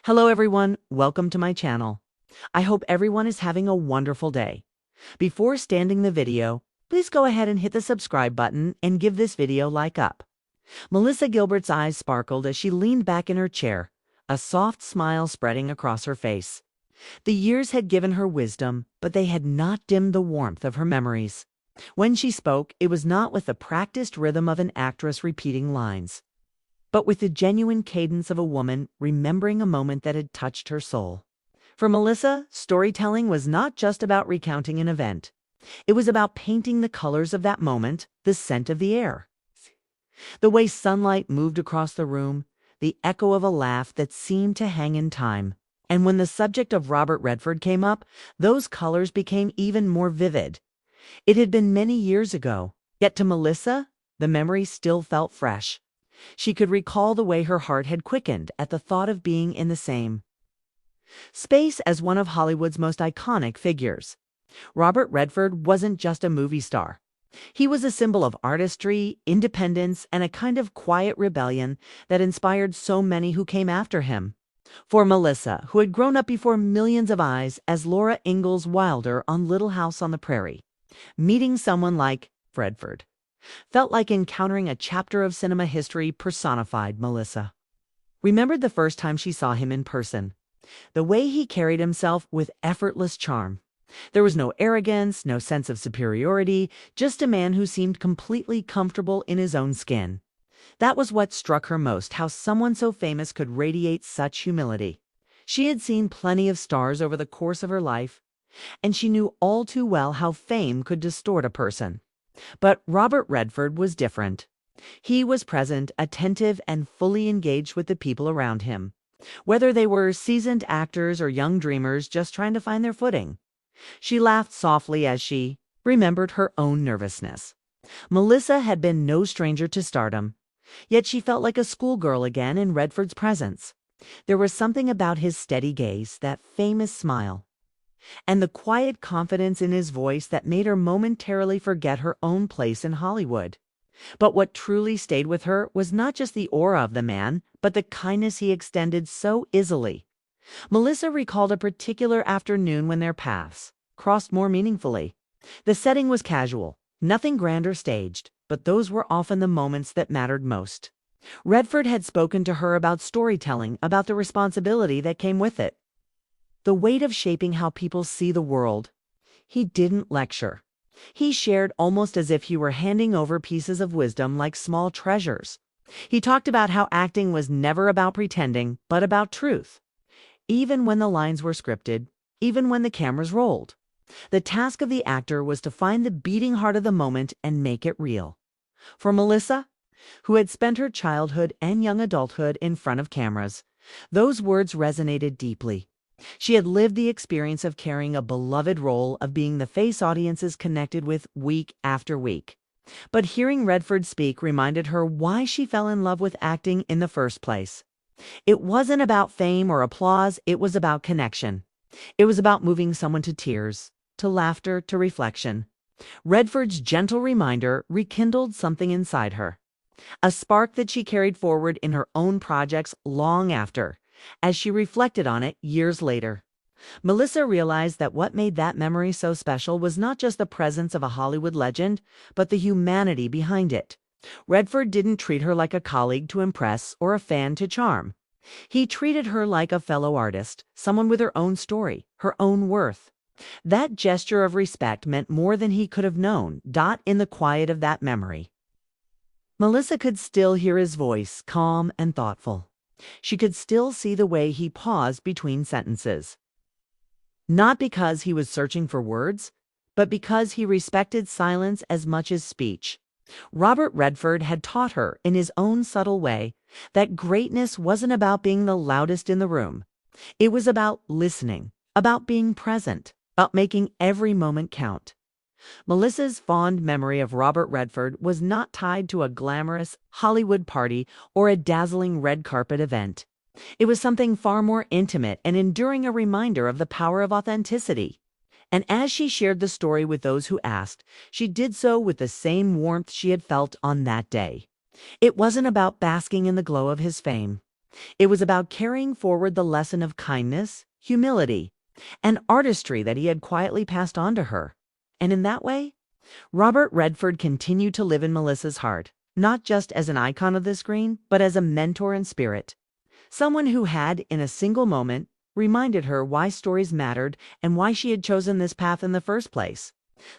Hello everyone, welcome to my channel. I hope everyone is having a wonderful day. Before starting the video, please go ahead and hit the subscribe button and give this video a like up. Melissa Gilbert's eyes sparkled as she leaned back in her chair, a soft smile spreading across her face. The years had given her wisdom, but they had not dimmed the warmth of her memories. When she spoke, it was not with the practiced rhythm of an actress repeating lines, but with the genuine cadence of a woman remembering a moment that had touched her soul. For Melissa, storytelling was not just about recounting an event. It was about painting the colors of that moment, the scent of the air, the way sunlight moved across the room, the echo of a laugh that seemed to hang in time. And when the subject of Robert Redford came up, those colors became even more vivid. It had been many years ago, yet to Melissa, the memory still felt fresh. She could recall the way her heart had quickened at the thought of being in the same space as one of Hollywood's most iconic figures. Robert Redford wasn't just a movie star. He was a symbol of artistry, independence, and a kind of quiet rebellion that inspired so many who came after him. For Melissa, who had grown up before millions of eyes as Laura Ingalls Wilder on Little House on the Prairie, meeting someone like Redford felt like encountering a chapter of cinema history personified. Melissa remembered the first time she saw him in person. The way he carried himself with effortless charm. There was no arrogance, no sense of superiority, just a man who seemed completely comfortable in his own skin. That was what struck her most, how someone so famous could radiate such humility. She had seen plenty of stars over the course of her life, and she knew all too well how fame could distort a person. But Robert Redford was different. He was present, attentive, and fully engaged with the people around him, whether they were seasoned actors or young dreamers just trying to find their footing. She laughed softly as she remembered her own nervousness. Melissa had been no stranger to stardom, yet she felt like a schoolgirl again in Redford's presence. There was something about his steady gaze, that famous smile, and the quiet confidence in his voice that made her momentarily forget her own place in Hollywood. But what truly stayed with her was not just the aura of the man, but the kindness he extended so easily. Melissa recalled a particular afternoon when their paths crossed more meaningfully. The setting was casual, nothing grand or staged, but those were often the moments that mattered most. Redford had spoken to her about storytelling, about the responsibility that came with it, the weight of shaping how people see the world. He didn't lecture. He shared almost as if he were handing over pieces of wisdom like small treasures. He talked about how acting was never about pretending, but about truth. Even when the lines were scripted, even when the cameras rolled, the task of the actor was to find the beating heart of the moment and make it real. For Melissa, who had spent her childhood and young adulthood in front of cameras, those words resonated deeply. She had lived the experience of carrying a beloved role, of being the face audiences connected with week after week. But hearing Redford speak reminded her why she fell in love with acting in the first place. It wasn't about fame or applause, it was about connection. It was about moving someone to tears, to laughter, to reflection. Redford's gentle reminder rekindled something inside her, a spark that she carried forward in her own projects long after, as she reflected on it years later. Melissa realized that what made that memory so special was not just the presence of a Hollywood legend, but the humanity behind it. Redford didn't treat her like a colleague to impress or a fan to charm. He treated her like a fellow artist, someone with her own story, her own worth. That gesture of respect meant more than he could have known. In the quiet of that memory, Melissa could still hear his voice, calm and thoughtful. She could still see the way he paused between sentences. Not because he was searching for words, but because he respected silence as much as speech. Robert Redford had taught her, in his own subtle way, that greatness wasn't about being the loudest in the room. It was about listening, about being present, about making every moment count. Melissa's fond memory of Robert Redford was not tied to a glamorous Hollywood party or a dazzling red carpet event. It was something far more intimate and enduring, a reminder of the power of authenticity. And as she shared the story with those who asked, she did so with the same warmth she had felt on that day. It wasn't about basking in the glow of his fame. It was about carrying forward the lesson of kindness, humility, and artistry that he had quietly passed on to her. And in that way, Robert Redford continued to live in Melissa's heart, not just as an icon of the screen, but as a mentor in spirit. Someone who had, in a single moment, reminded her why stories mattered and why she had chosen this path in the first place.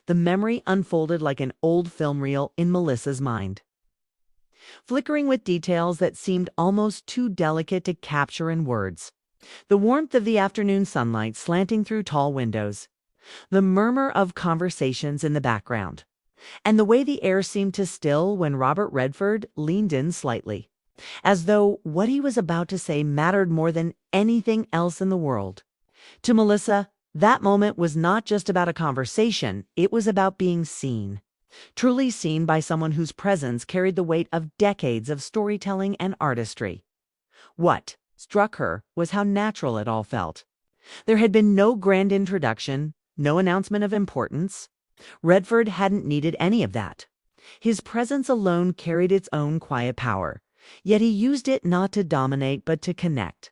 The memory unfolded like an old film reel in Melissa's mind, flickering with details that seemed almost too delicate to capture in words. The warmth of the afternoon sunlight slanting through tall windows, the murmur of conversations in the background, and the way the air seemed to still when Robert Redford leaned in slightly, as though what he was about to say mattered more than anything else in the world. To Melissa, that moment was not just about a conversation, it was about being seen. Truly seen by someone whose presence carried the weight of decades of storytelling and artistry. What struck her was how natural it all felt. There had been no grand introduction, no announcement of importance. Redford hadn't needed any of that. His presence alone carried its own quiet power, yet he used it not to dominate but to connect.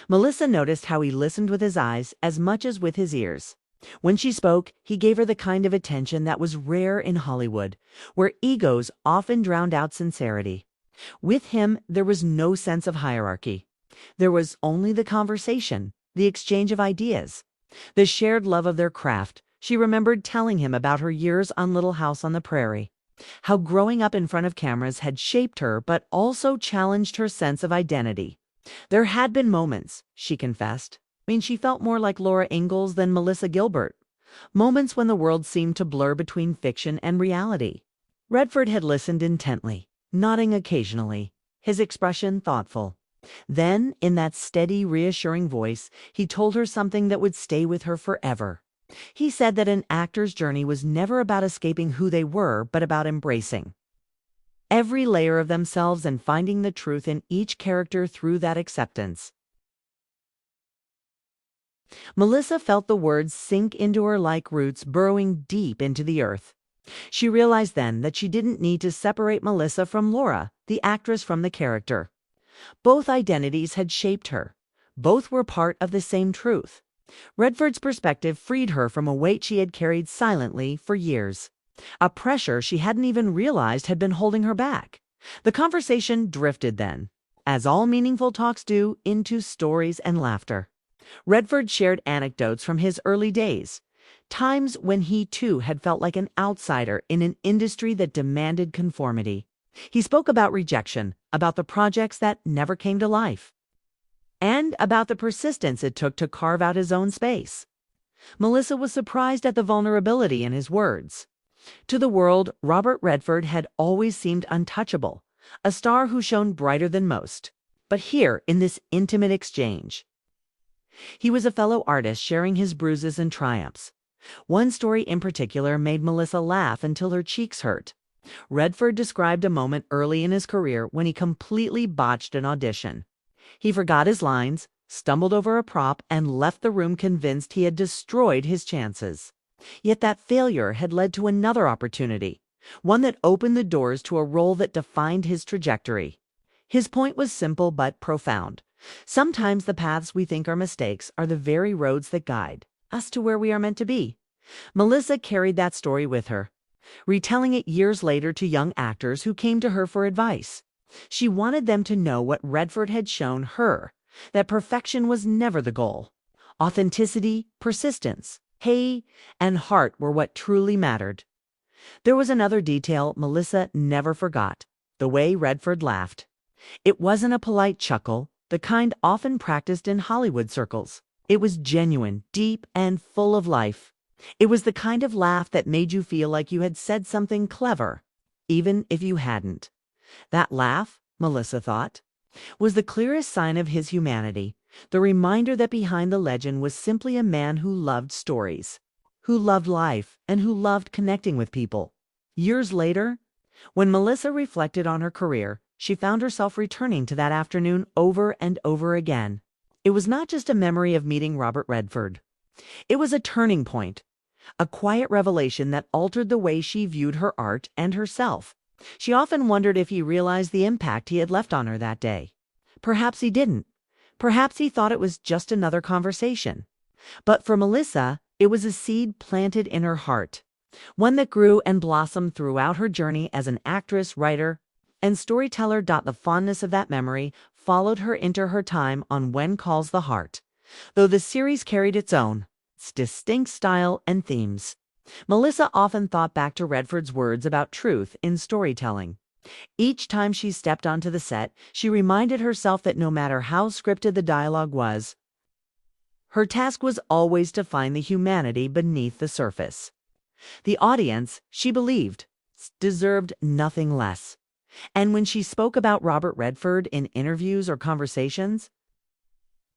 Melissa noticed how he listened with his eyes as much as with his ears. When she spoke, he gave her the kind of attention that was rare in Hollywood, where egos often drowned out sincerity. With him, there was no sense of hierarchy. There was only the conversation, the exchange of ideas, the shared love of their craft. She remembered telling him about her years on Little House on the Prairie, how growing up in front of cameras had shaped her but also challenged her sense of identity. There had been moments, she confessed. She felt more like Laura Ingalls than Melissa Gilbert. Moments when the world seemed to blur between fiction and reality. Redford had listened intently, nodding occasionally, his expression thoughtful. Then, in that steady, reassuring voice, he told her something that would stay with her forever. He said that an actor's journey was never about escaping who they were, but about embracing every layer of themselves and finding the truth in each character through that acceptance. Melissa felt the words sink into her like roots burrowing deep into the earth. She realized then that she didn't need to separate Melissa from Laura, the actress from the character. Both identities had shaped her. Both were part of the same truth. Redford's perspective freed her from a weight she had carried silently for years, a pressure she hadn't even realized had been holding her back. The conversation drifted then, as all meaningful talks do, into stories and laughter. Redford shared anecdotes from his early days, times when he too had felt like an outsider in an industry that demanded conformity. He spoke about rejection, about the projects that never came to life, and about the persistence it took to carve out his own space. Melissa was surprised at the vulnerability in his words. To the world, Robert Redford had always seemed untouchable, a star who shone brighter than most. But here, in this intimate exchange, he was a fellow artist sharing his bruises and triumphs. One story in particular made Melissa laugh until her cheeks hurt. Redford described a moment early in his career when he completely botched an audition. He forgot his lines, stumbled over a prop, and left the room convinced he had destroyed his chances. Yet that failure had led to another opportunity, one that opened the doors to a role that defined his trajectory. His point was simple but profound. Sometimes the paths we think are mistakes are the very roads that guide us to where we are meant to be. Melissa carried that story with her, retelling it years later to young actors who came to her for advice. She wanted them to know what Redford had shown her, that perfection was never the goal. Authenticity, persistence, and heart were what truly mattered. There was another detail Melissa never forgot, the way Redford laughed. It wasn't a polite chuckle, the kind often practiced in Hollywood circles. It was genuine, deep, and full of life. It was the kind of laugh that made you feel like you had said something clever, even if you hadn't. That laugh, Melissa thought, was the clearest sign of his humanity, the reminder that behind the legend was simply a man who loved stories, who loved life, and who loved connecting with people. Years later, when Melissa reflected on her career, she found herself returning to that afternoon over and over again. It was not just a memory of meeting Robert Redford. It was a turning point, a quiet revelation that altered the way she viewed her art and herself. She often wondered if he realized the impact he had left on her that day. Perhaps he didn't. Perhaps he thought it was just another conversation. But for Melissa, it was a seed planted in her heart, one that grew and blossomed throughout her journey as an actress, writer, and storyteller. The fondness of that memory followed her into her time on When Calls the Heart. Though the series carried its distinct style and themes, Melissa often thought back to Redford's words about truth in storytelling. Each time she stepped onto the set, she reminded herself that no matter how scripted the dialogue was, her task was always to find the humanity beneath the surface. The audience, she believed, deserved nothing less. And when she spoke about Robert Redford in interviews or conversations,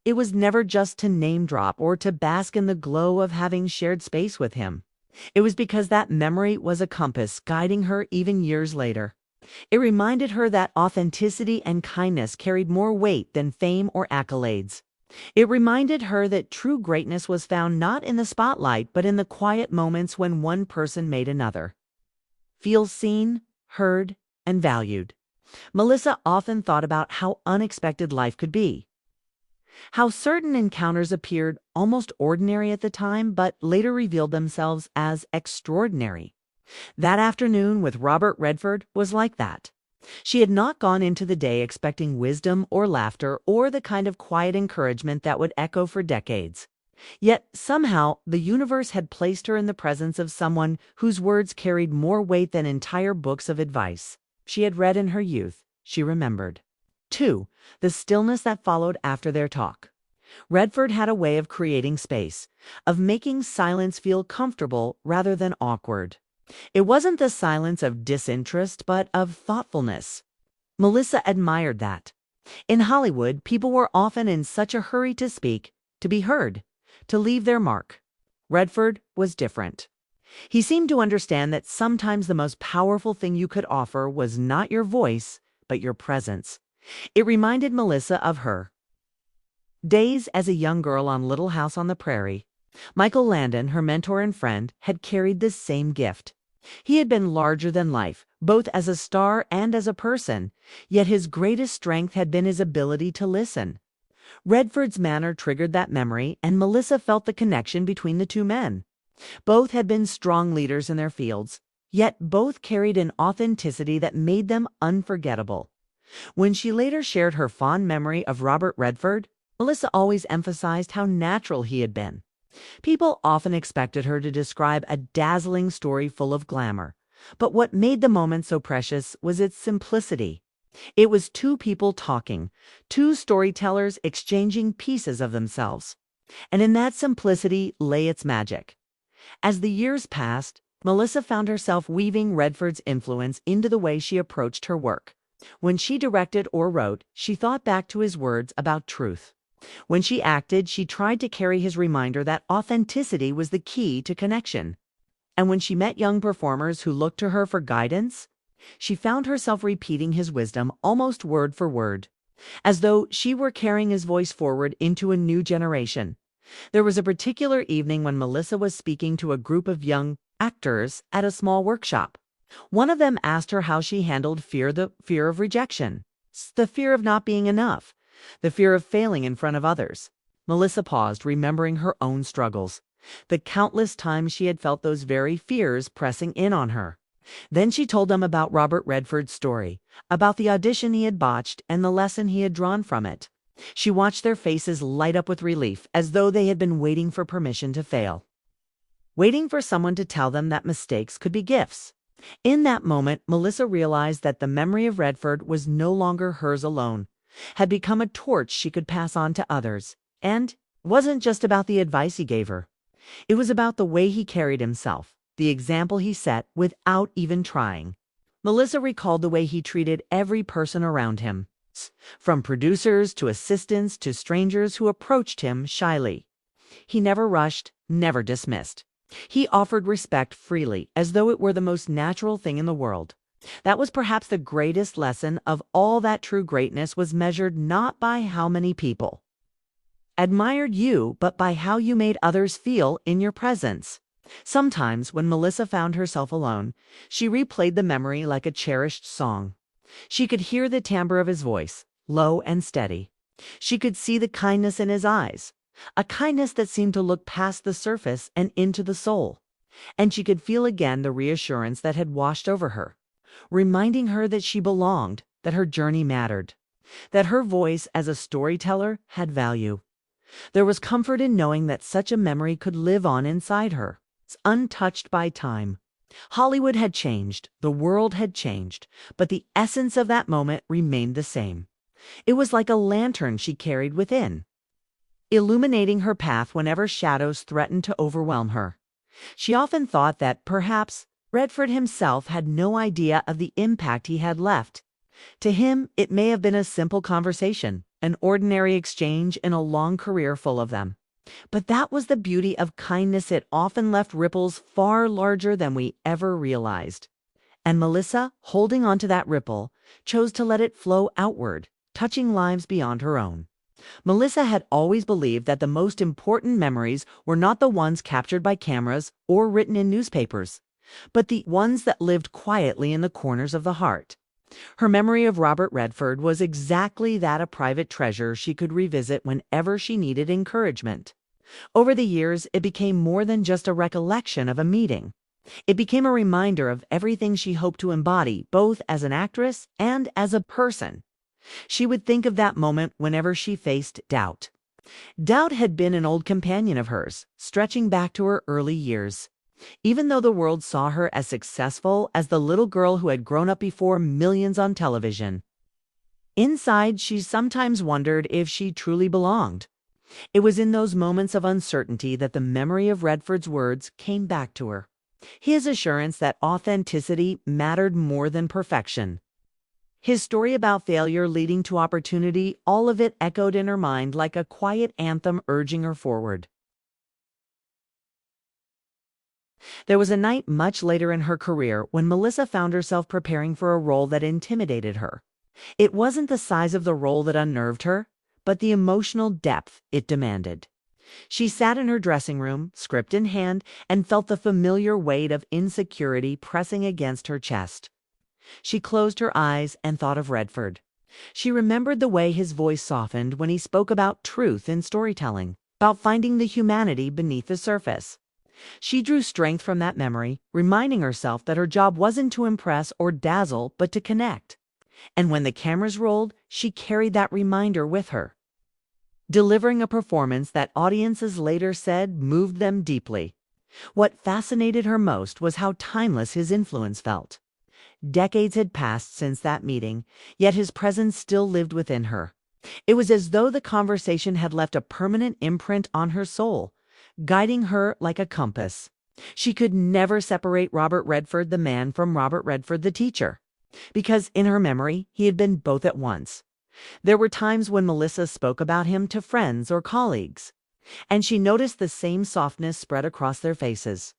it was never just to name drop or to bask in the glow of having shared space with him. It was because that memory was a compass guiding her even years later. It reminded her that authenticity and kindness carried more weight than fame or accolades. It reminded her that true greatness was found not in the spotlight, but in the quiet moments when one person made another feel seen, heard, and valued. Melissa often thought about how unexpected life could be. How certain encounters appeared almost ordinary at the time, but later revealed themselves as extraordinary. That afternoon with Robert Redford was like that. She had not gone into the day expecting wisdom or laughter or the kind of quiet encouragement that would echo for decades. Yet somehow the universe had placed her in the presence of someone whose words carried more weight than entire books of advice she had read in her youth. She remembered, too, the stillness that followed after their talk. Redford had a way of creating space, of making silence feel comfortable rather than awkward. It wasn't the silence of disinterest, but of thoughtfulness. Melissa admired that. In Hollywood, people were often in such a hurry to speak, to be heard, to leave their mark. Redford was different. He seemed to understand that sometimes the most powerful thing you could offer was not your voice, but your presence. It reminded Melissa of her days as a young girl on Little House on the Prairie. Michael Landon, her mentor and friend, had carried this same gift. He had been larger than life, both as a star and as a person, yet his greatest strength had been his ability to listen. Redford's manner triggered that memory, and Melissa felt the connection between the two men. Both had been strong leaders in their fields, yet both carried an authenticity that made them unforgettable. When she later shared her fond memory of Robert Redford, Melissa always emphasized how natural he had been. People often expected her to describe a dazzling story full of glamour, but what made the moment so precious was its simplicity. It was two people talking, two storytellers exchanging pieces of themselves. And in that simplicity lay its magic. As the years passed, Melissa found herself weaving Redford's influence into the way she approached her work. When she directed or wrote, she thought back to his words about truth. When she acted, she tried to carry his reminder that authenticity was the key to connection. And when she met young performers who looked to her for guidance, she found herself repeating his wisdom almost word for word, as though she were carrying his voice forward into a new generation. There was a particular evening when Melissa was speaking to a group of young actors at a small workshop. One of them asked her how she handled the fear of rejection, the fear of not being enough, the fear of failing in front of others. Melissa paused, remembering her own struggles, the countless times she had felt those very fears pressing in on her. Then she told them about Robert Redford's story, about the audition he had botched and the lesson he had drawn from it. She watched their faces light up with relief, as though they had been waiting for permission to fail, waiting for someone to tell them that mistakes could be gifts. In that moment, Melissa realized that the memory of Redford was no longer hers alone, had become a torch she could pass on to others, and wasn't just about the advice he gave her. It was about the way he carried himself, the example he set without even trying. Melissa recalled the way he treated every person around him, from producers to assistants to strangers who approached him shyly. He never rushed, never dismissed. He offered respect freely, as though it were the most natural thing in the world. That was perhaps the greatest lesson of all, that true greatness was measured not by how many people admired you, but by how you made others feel in your presence. Sometimes, when Melissa found herself alone, she replayed the memory like a cherished song. She could hear the timbre of his voice, low and steady. She could see the kindness in his eyes, a kindness that seemed to look past the surface and into the soul. And she could feel again the reassurance that had washed over her, reminding her that she belonged, that her journey mattered, that her voice as a storyteller had value. There was comfort in knowing that such a memory could live on inside her, untouched by time. Hollywood had changed, the world had changed, but the essence of that moment remained the same. It was like a lantern she carried within, illuminating her path whenever shadows threatened to overwhelm her. She often thought that perhaps Redford himself had no idea of the impact he had left. To him, it may have been a simple conversation, an ordinary exchange in a long career full of them. But that was the beauty of kindness. It often left ripples far larger than we ever realized. And Melissa, holding onto that ripple, chose to let it flow outward, touching lives beyond her own. Melissa had always believed that the most important memories were not the ones captured by cameras or written in newspapers, but the ones that lived quietly in the corners of the heart. Her memory of Robert Redford was exactly that, a private treasure she could revisit whenever she needed encouragement. Over the years, it became more than just a recollection of a meeting. It became a reminder of everything she hoped to embody, both as an actress and as a person. She would think of that moment whenever she faced doubt. Doubt had been an old companion of hers, stretching back to her early years. Even though the world saw her as successful as the little girl who had grown up before millions on television, inside she sometimes wondered if she truly belonged. It was in those moments of uncertainty that the memory of Redford's words came back to her. His assurance that authenticity mattered more than perfection. His story about failure leading to opportunity, all of it echoed in her mind like a quiet anthem urging her forward. There was a night much later in her career when Melissa found herself preparing for a role that intimidated her. It wasn't the size of the role that unnerved her, but the emotional depth it demanded. She sat in her dressing room, script in hand, and felt the familiar weight of insecurity pressing against her chest. She closed her eyes and thought of Redford. She remembered the way his voice softened when he spoke about truth in storytelling, about finding the humanity beneath the surface. She drew strength from that memory, reminding herself that her job wasn't to impress or dazzle, but to connect. And when the cameras rolled, she carried that reminder with her, delivering a performance that audiences later said moved them deeply. What fascinated her most was how timeless his influence felt. Decades had passed since that meeting, yet his presence still lived within her. It was as though the conversation had left a permanent imprint on her soul, guiding her like a compass. She could never separate Robert Redford the man from Robert Redford the teacher, because in her memory he had been both at once. There were times when Melissa spoke about him to friends or colleagues, and she noticed the same softness spread across their faces.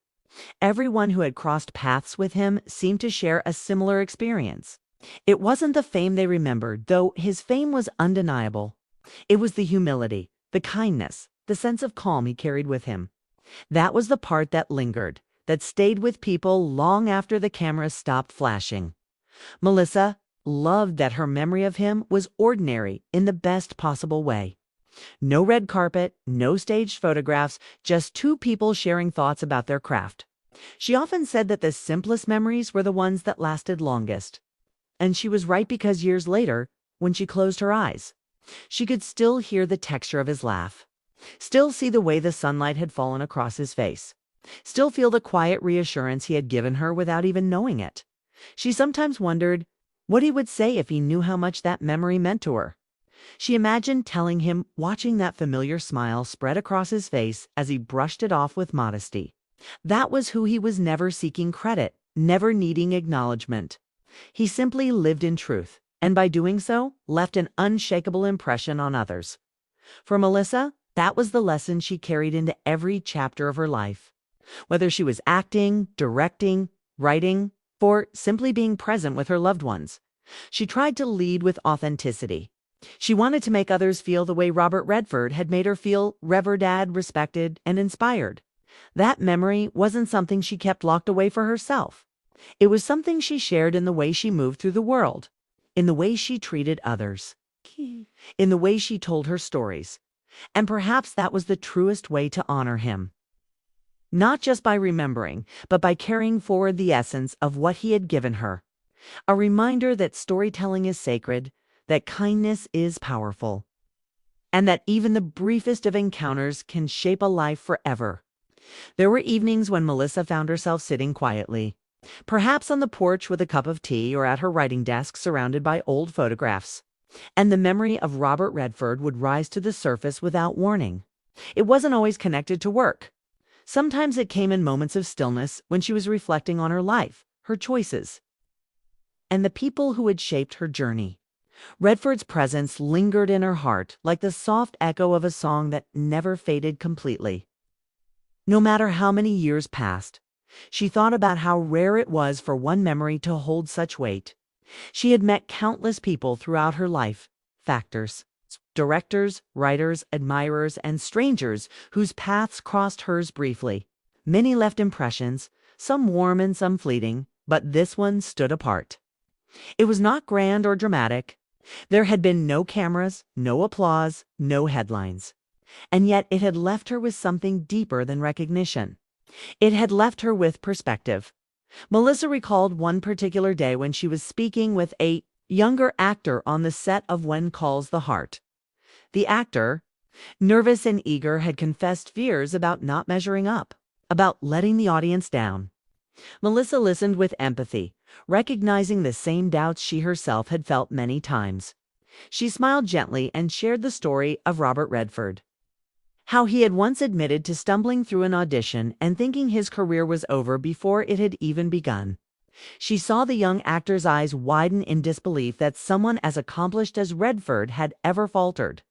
Everyone who had crossed paths with him seemed to share a similar experience. It wasn't the fame they remembered, though his fame was undeniable. It was the humility, the kindness, the sense of calm he carried with him. That was the part that lingered, that stayed with people long after the cameras stopped flashing. Melissa loved that her memory of him was ordinary in the best possible way. No red carpet, no staged photographs, just two people sharing thoughts about their craft. She often said that the simplest memories were the ones that lasted longest. And she was right, because years later, when she closed her eyes, she could still hear the texture of his laugh, still see the way the sunlight had fallen across his face, still feel the quiet reassurance he had given her without even knowing it. She sometimes wondered what he would say if he knew how much that memory meant to her. She imagined telling him, watching that familiar smile spread across his face as he brushed it off with modesty. That was who he was, never seeking credit, never needing acknowledgement. He simply lived in truth, and by doing so, left an unshakable impression on others. For Melissa, that was the lesson she carried into every chapter of her life. Whether she was acting, directing, writing, or simply being present with her loved ones, she tried to lead with authenticity. She wanted to make others feel the way Robert Redford had made her feel, revered, respected, and inspired. That memory wasn't something she kept locked away for herself. It was something she shared in the way she moved through the world, in the way she treated others. in the way she told her stories, and perhaps that was the truest way to honor him. Not just by remembering, but by carrying forward the essence of what he had given her. A reminder that storytelling is sacred, that kindness is powerful, and that even the briefest of encounters can shape a life forever. There were evenings when Melissa found herself sitting quietly, perhaps on the porch with a cup of tea or at her writing desk surrounded by old photographs, and the memory of Robert Redford would rise to the surface without warning. It wasn't always connected to work. Sometimes it came in moments of stillness when she was reflecting on her life, her choices, and the people who had shaped her journey. Redford's presence lingered in her heart like the soft echo of a song that never faded completely. No matter how many years passed, she thought about how rare it was for one memory to hold such weight. She had met countless people throughout her life, actors, directors, writers, admirers, and strangers whose paths crossed hers briefly. Many left impressions, some warm and some fleeting, but this one stood apart. It was not grand or dramatic. There had been no cameras, no applause, no headlines. And yet it had left her with something deeper than recognition. It had left her with perspective. Melissa recalled one particular day when she was speaking with a younger actor on the set of When Calls the Heart. The actor, nervous and eager, had confessed fears about not measuring up, about letting the audience down. Melissa listened with empathy, recognizing the same doubts she herself had felt many times. She smiled gently and shared the story of Robert Redford. How he had once admitted to stumbling through an audition and thinking his career was over before it had even begun. She saw the young actor's eyes widen in disbelief that someone as accomplished as Redford had ever faltered.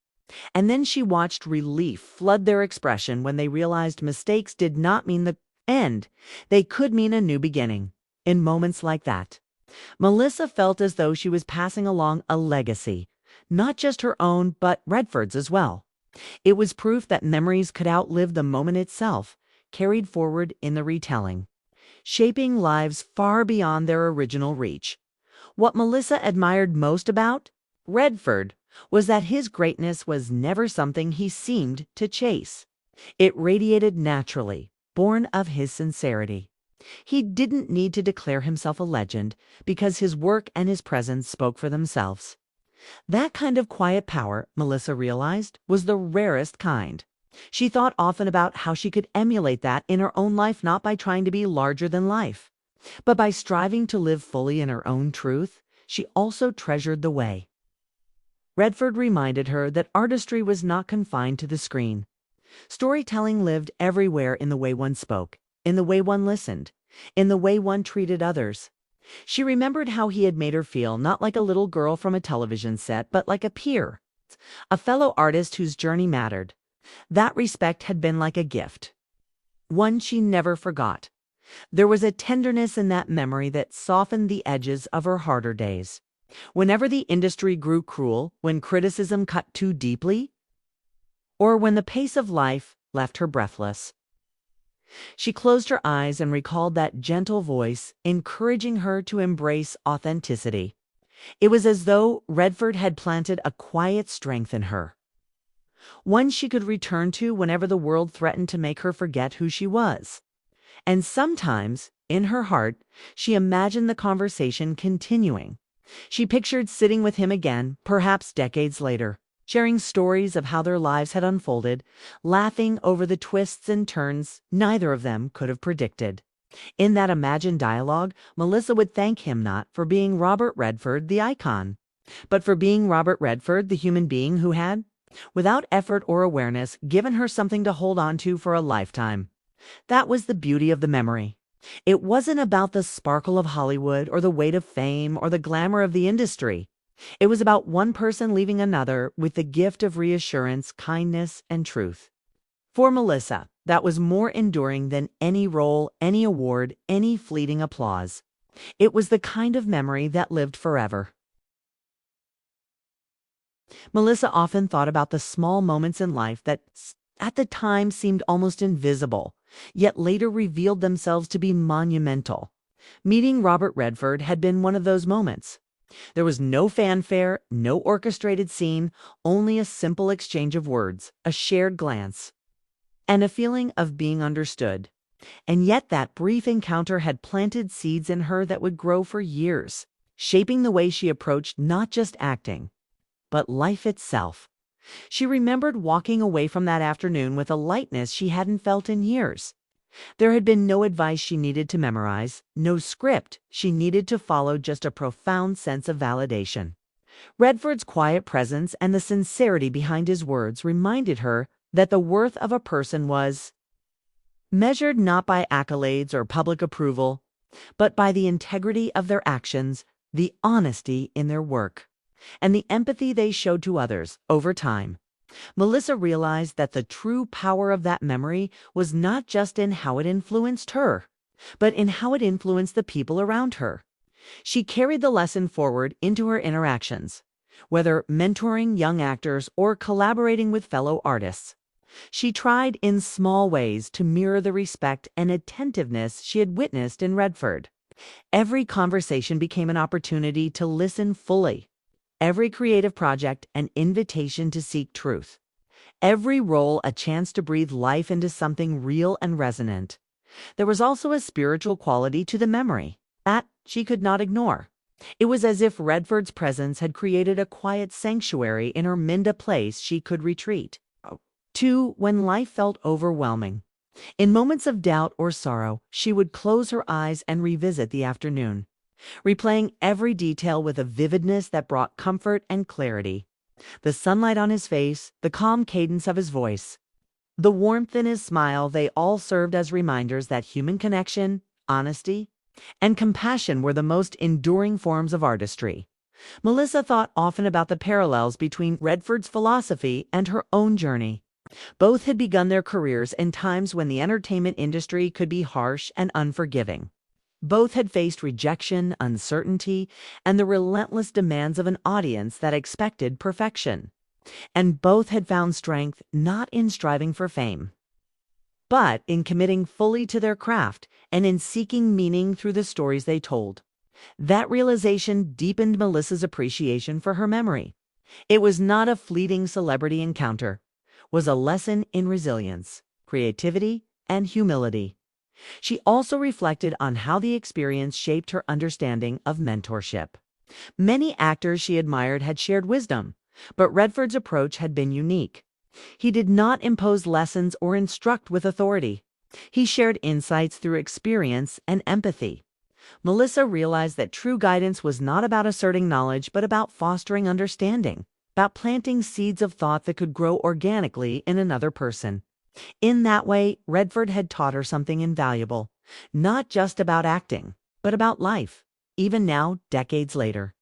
And then she watched relief flood their expression when they realized mistakes did not mean the end. They could mean a new beginning. In moments like that, Melissa felt as though she was passing along a legacy, not just her own, but Redford's as well. It was proof that memories could outlive the moment itself, carried forward in the retelling, shaping lives far beyond their original reach. What Melissa admired most about Redford was that his greatness was never something he seemed to chase. It radiated naturally, born of his sincerity. He didn't need to declare himself a legend because his work and his presence spoke for themselves. That kind of quiet power, Melissa realized, was the rarest kind. She thought often about how she could emulate that in her own life, not by trying to be larger than life, but by striving to live fully in her own truth. She also treasured the way. Redford reminded her that artistry was not confined to the screen. Storytelling lived everywhere, in the way one spoke, in the way one listened, in the way one treated others. She remembered how he had made her feel, not like a little girl from a television set, but like a peer, a fellow artist whose journey mattered. That respect had been like a gift, one she never forgot. There was a tenderness in that memory that softened the edges of her harder days. Whenever the industry grew cruel, when criticism cut too deeply, or when the pace of life left her breathless, she closed her eyes and recalled that gentle voice encouraging her to embrace authenticity. It was as though Redford had planted a quiet strength in her, one she could return to whenever the world threatened to make her forget who she was. And sometimes, in her heart, she imagined the conversation continuing. She pictured sitting with him again, perhaps decades later, sharing stories of how their lives had unfolded, laughing over the twists and turns neither of them could have predicted. In that imagined dialogue, Melissa would thank him not for being Robert Redford, the icon, but for being Robert Redford, the human being who had, without effort or awareness, given her something to hold on to for a lifetime. That was the beauty of the memory. It wasn't about the sparkle of Hollywood or the weight of fame or the glamour of the industry. It was about one person leaving another with the gift of reassurance, kindness, and truth. For Melissa, that was more enduring than any role, any award, any fleeting applause. It was the kind of memory that lived forever. Melissa often thought about the small moments in life that at the time seemed almost invisible, yet later revealed themselves to be monumental. Meeting Robert Redford had been one of those moments. There was no fanfare, no orchestrated scene, only a simple exchange of words, a shared glance, and a feeling of being understood. And yet that brief encounter had planted seeds in her that would grow for years, shaping the way she approached not just acting, but life itself. She remembered walking away from that afternoon with a lightness she hadn't felt in years. There had been no advice she needed to memorize, no script she needed to follow, just a profound sense of validation. Redford's quiet presence and the sincerity behind his words reminded her that the worth of a person was measured not by accolades or public approval, but by the integrity of their actions, the honesty in their work, and the empathy they showed to others over time. Melissa realized that the true power of that memory was not just in how it influenced her, but in how it influenced the people around her. She carried the lesson forward into her interactions, whether mentoring young actors or collaborating with fellow artists. She tried in small ways to mirror the respect and attentiveness she had witnessed in Redford. Every conversation became an opportunity to listen fully. Every creative project an invitation to seek truth. Every role a chance to breathe life into something real and resonant. There was also a spiritual quality to the memory that she could not ignore. It was as if Redford's presence had created a quiet sanctuary in her mind, a place she could retreat to when life felt overwhelming. In moments of doubt or sorrow, she would close her eyes and revisit the afternoon, replaying every detail with a vividness that brought comfort and clarity. The sunlight on his face, the calm cadence of his voice, the warmth in his smile, they all served as reminders that human connection, honesty, and compassion were the most enduring forms of artistry. Melissa thought often about the parallels between Redford's philosophy and her own journey. Both had begun their careers in times when the entertainment industry could be harsh and unforgiving. Both had faced rejection, uncertainty, and the relentless demands of an audience that expected perfection. And both had found strength not in striving for fame, but in committing fully to their craft and in seeking meaning through the stories they told. That realization deepened Melissa's appreciation for her memory. It was not a fleeting celebrity encounter, was a lesson in resilience, creativity, and humility. She also reflected on how the experience shaped her understanding of mentorship. Many actors she admired had shared wisdom, but Redford's approach had been unique. He did not impose lessons or instruct with authority. He shared insights through experience and empathy. Melissa realized that true guidance was not about asserting knowledge, but about fostering understanding, about planting seeds of thought that could grow organically in another person. In that way, Redford had taught her something invaluable, not just about acting, but about life, even now, decades later.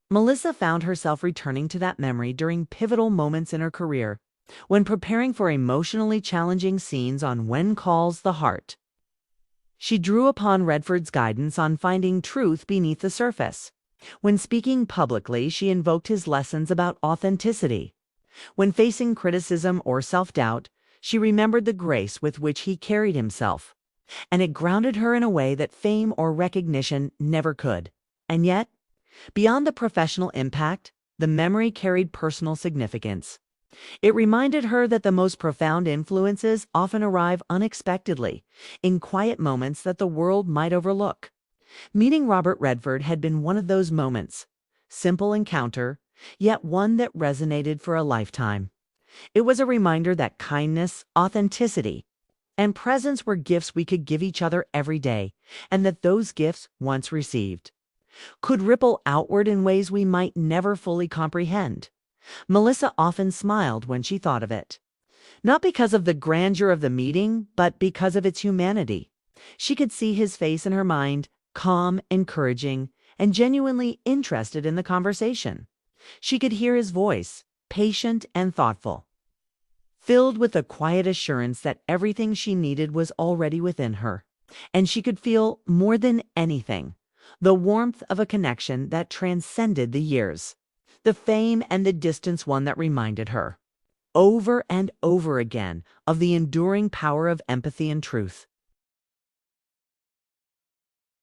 Melissa found herself returning to that memory during pivotal moments in her career, when preparing for emotionally challenging scenes on When Calls the Heart. She drew upon Redford's guidance on finding truth beneath the surface. When speaking publicly, she invoked his lessons about authenticity. When facing criticism or self-doubt, she remembered the grace with which he carried himself, and it grounded her in a way that fame or recognition never could. And yet, beyond the professional impact, the memory carried personal significance. It reminded her that the most profound influences often arrive unexpectedly, in quiet moments that the world might overlook. Meeting Robert Redford had been one of those moments. Simple encounter, yet one that resonated for a lifetime. It was a reminder that kindness, authenticity, and presence were gifts we could give each other every day, and that those gifts, once received, could ripple outward in ways we might never fully comprehend. Melissa often smiled when she thought of it. Not because of the grandeur of the meeting, but because of its humanity. She could see his face in her mind, calm, encouraging, and genuinely interested in the conversation. She could hear his voice, patient and thoughtful, filled with a quiet assurance that everything she needed was already within her. And she could feel, more than anything, the warmth of a connection that transcended the years, the fame and the distance, one that reminded her, over and over again, of the enduring power of empathy and truth.